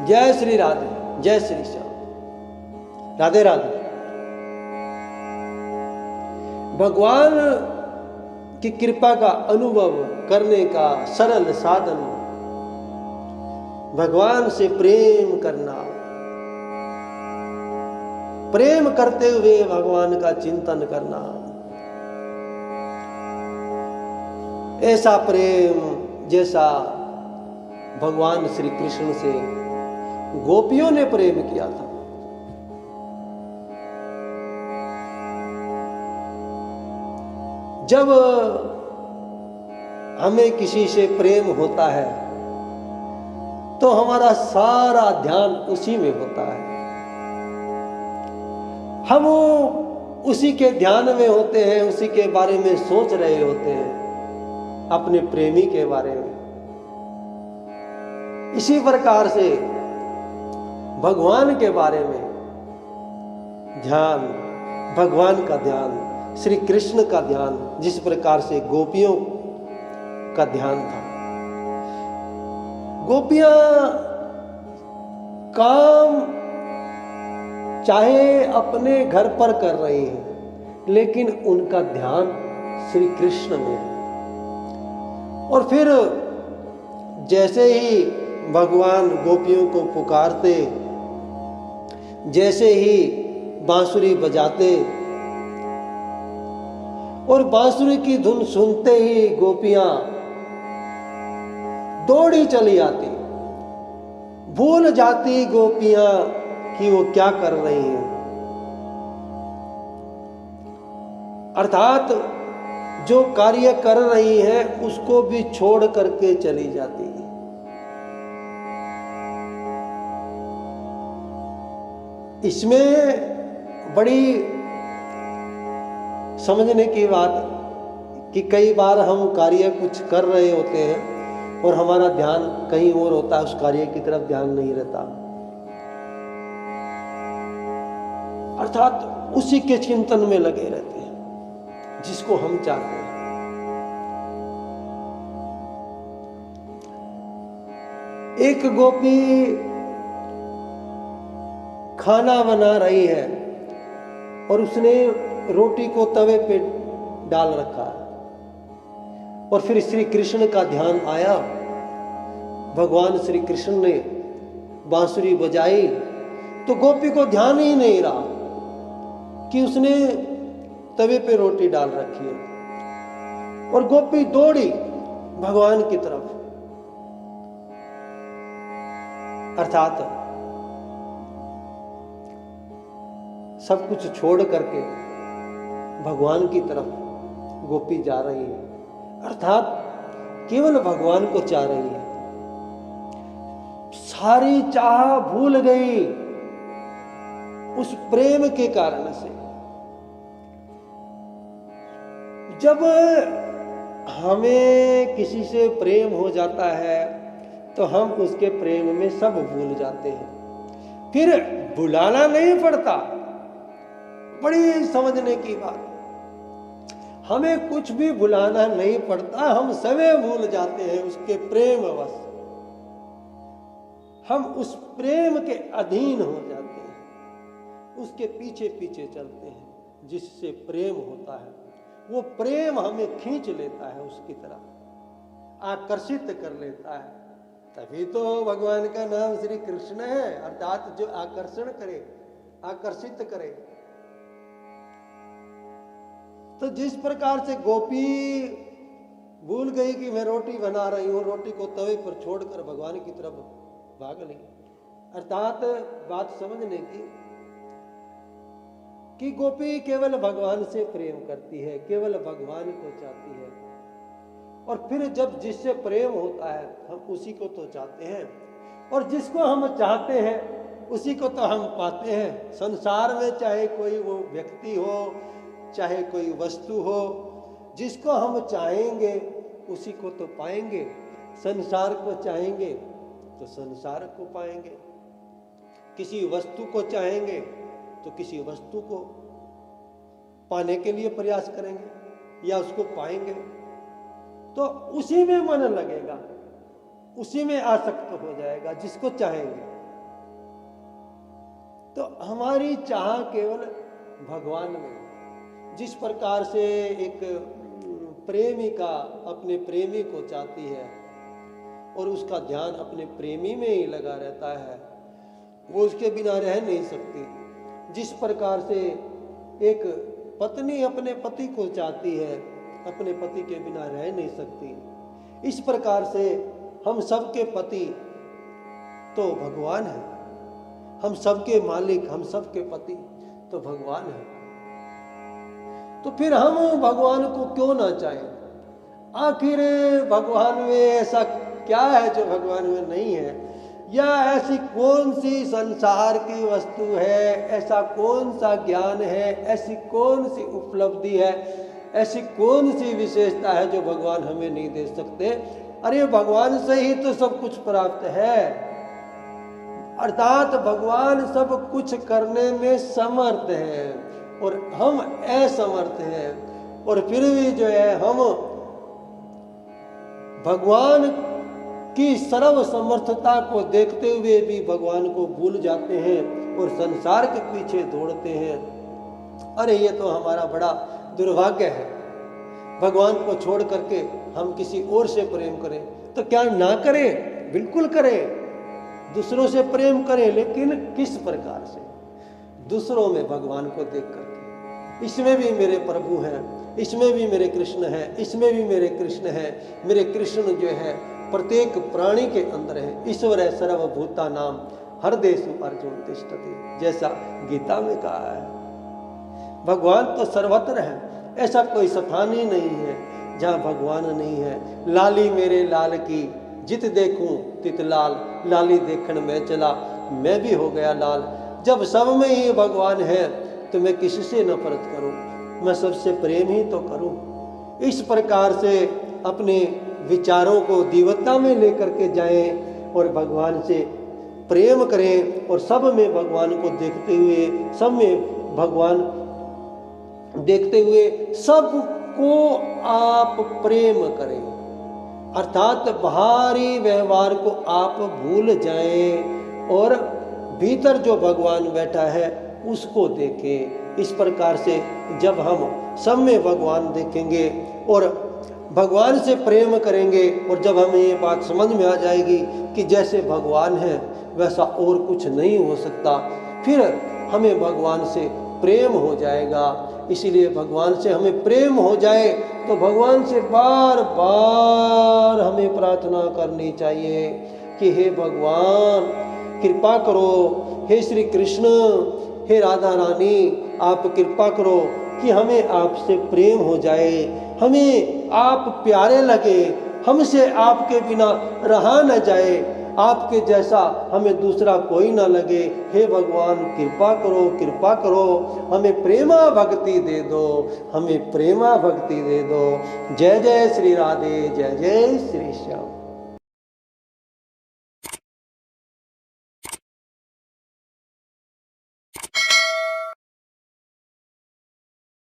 जय श्री राधे, जय श्री श्याम, राधे राधे। भगवान की कृपा का अनुभव करने का सरल साधन भगवान से प्रेम करना, प्रेम करते हुए भगवान का चिंतन करना। ऐसा प्रेम जैसा भगवान श्री कृष्ण से गोपियों ने प्रेम किया था। जब हमें किसी से प्रेम होता है तो हमारा सारा ध्यान उसी में होता है, हम उसी के ध्यान में होते हैं, उसी के बारे में सोच रहे होते हैं, अपने प्रेमी के बारे में। इसी प्रकार से भगवान के बारे में ध्यान, भगवान का ध्यान, श्री कृष्ण का ध्यान, जिस प्रकार से गोपियों का ध्यान था। गोपियां काम चाहे अपने घर पर कर रही हैं, लेकिन उनका ध्यान श्री कृष्ण में है। और फिर जैसे ही भगवान गोपियों को पुकारते, जैसे ही बांसुरी बजाते और बांसुरी की धुन सुनते ही गोपियां दौड़ी चली आती, भूल जाती गोपियां कि वो क्या कर रही हैं। अर्थात जो कार्य कर रही हैं उसको भी छोड़ करके चली जाती है। इसमें बड़ी समझने की बात कि कई बार हम कार्य कुछ कर रहे होते हैं और हमारा ध्यान कहीं और होता है, उस कार्य की तरफ ध्यान नहीं रहता, अर्थात उसी के चिंतन में लगे रहते हैं जिसको हम चाहते हैं। एक गोपी खाना बना रही है और उसने रोटी को तवे पे डाल रखा है, और फिर श्री कृष्ण का ध्यान आया। भगवान श्री कृष्ण ने बांसुरी बजाई तो गोपी को ध्यान ही नहीं रहा कि उसने तवे पे रोटी डाल रखी है, और गोपी दौड़ी भगवान की तरफ। अर्थात सब कुछ छोड़ करके भगवान की तरफ गोपी जा रही है, अर्थात केवल भगवान को चाह रही है। सारी चाह भूल गई उस प्रेम के कारण से। जब हमें किसी से प्रेम हो जाता है तो हम उसके प्रेम में सब भूल जाते हैं, फिर भुलाना नहीं पड़ता। बड़ी समझने की बात, हमें कुछ भी भुलाना नहीं पड़ता, हम समय भूल जाते हैं उसके प्रेम वश। हम उस प्रेम के अधीन हो जाते हैं, उसके पीछे पीछे चलते हैं। जिससे प्रेम होता है वो प्रेम हमें खींच लेता है, उसकी तरफ आकर्षित कर लेता है। तभी तो भगवान का नाम श्री कृष्ण है, अर्थात जो आकर्षण करे, आकर्षित करे। तो जिस प्रकार से गोपी भूल गई कि मैं रोटी बना रही हूं, रोटी को तवे पर छोड़कर भगवान की तरफ भाग ली। अर्थात बात समझने की कि गोपी केवल भगवान से प्रेम करती है, केवल भगवान को चाहती है। और फिर जब जिससे प्रेम होता है हम उसी को तो चाहते हैं, और जिसको हम चाहते हैं उसी को तो हम पाते हैं। संसार में चाहे कोई वो व्यक्ति हो, चाहे कोई वस्तु हो, जिसको हम चाहेंगे उसी को तो पाएंगे। संसार को चाहेंगे तो संसार को पाएंगे, किसी वस्तु को चाहेंगे तो किसी वस्तु को पाने के लिए प्रयास करेंगे या उसको पाएंगे, तो उसी में मन लगेगा, उसी में आसक्त हो जाएगा जिसको चाहेंगे। तो हमारी चाह केवल भगवान में। जिस प्रकार से एक प्रेमिका अपने प्रेमी को चाहती है और उसका ध्यान अपने प्रेमी में ही लगा रहता है, वो उसके बिना रह नहीं सकती। जिस प्रकार से एक पत्नी अपने पति को चाहती है, अपने पति के बिना रह नहीं सकती, इस प्रकार से हम सबके पति तो भगवान है, हम सबके मालिक, हम सबके पति तो भगवान है। तो फिर हम भगवान को क्यों ना चाहें? आखिर भगवान में ऐसा क्या है जो भगवान में नहीं है? या ऐसी कौन सी संसार की वस्तु है, ऐसा कौन सा ज्ञान है, ऐसी कौन सी उपलब्धि है, ऐसी कौन सी विशेषता है जो भगवान हमें नहीं दे सकते? अरे भगवान से ही तो सब कुछ प्राप्त है, अर्थात भगवान सब कुछ करने में समर्थ है और हम असमर्थ हैं। और फिर भी जो है हम भगवान की सर्व समर्थता को देखते हुए भी भगवान को भूल जाते हैं और संसार के पीछे दौड़ते हैं। अरे ये तो हमारा बड़ा दुर्भाग्य है। भगवान को छोड़ करके हम किसी और से प्रेम करें तो क्या ना करें? बिल्कुल करें, दूसरों से प्रेम करें, लेकिन किस प्रकार से? दूसरों में भगवान को देख करके, इसमें भी मेरे प्रभु हैं, इसमें भी मेरे कृष्ण हैं, इसमें भी मेरे कृष्ण हैं। मेरे कृष्ण जो है प्रत्येक प्राणी के अंदर है। ईश्वर है सर्वभूता नाम हृदयेषु अर्जुन तिष्ठति, जैसा गीता में कहा है। भगवान तो सर्वत्र है, ऐसा कोई स्थान ही नहीं है जहाँ भगवान नहीं है। लाली मेरे लाल की जित देखूं तित लाल, लाली देखण में चला मैं भी हो गया लाल। जब सब में ही भगवान है तो मैं किससे नफरत करूं? मैं सबसे प्रेम ही तो करूं। इस प्रकार से अपने विचारों को दिव्यता में लेकर के जाएं और भगवान से प्रेम करें और सब में भगवान को देखते हुए, सब में भगवान देखते हुए सबको आप प्रेम करें, अर्थात बाहरी व्यवहार को आप भूल जाएं और भीतर जो भगवान बैठा है उसको देखें। इस प्रकार से जब हम सब में भगवान देखेंगे और भगवान से प्रेम करेंगे और जब हमें ये बात समझ में आ जाएगी कि जैसे भगवान है वैसा और कुछ नहीं हो सकता, फिर हमें भगवान से प्रेम हो जाएगा। इसीलिए भगवान से हमें प्रेम हो जाए तो भगवान से बार बार हमें प्रार्थना करनी चाहिए कि हे भगवान कृपा करो, हे श्री कृष्ण, हे राधा रानी, आप कृपा करो कि हमें आपसे प्रेम हो जाए, हमें आप प्यारे लगे, हमसे आपके बिना रहा न जाए, आपके जैसा हमें दूसरा कोई ना लगे। हे भगवान कृपा करो, कृपा करो, हमें प्रेमा भक्ति दे दो, हमें प्रेमा भक्ति दे दो। जय जय श्री राधे, जय जय श्री श्याम।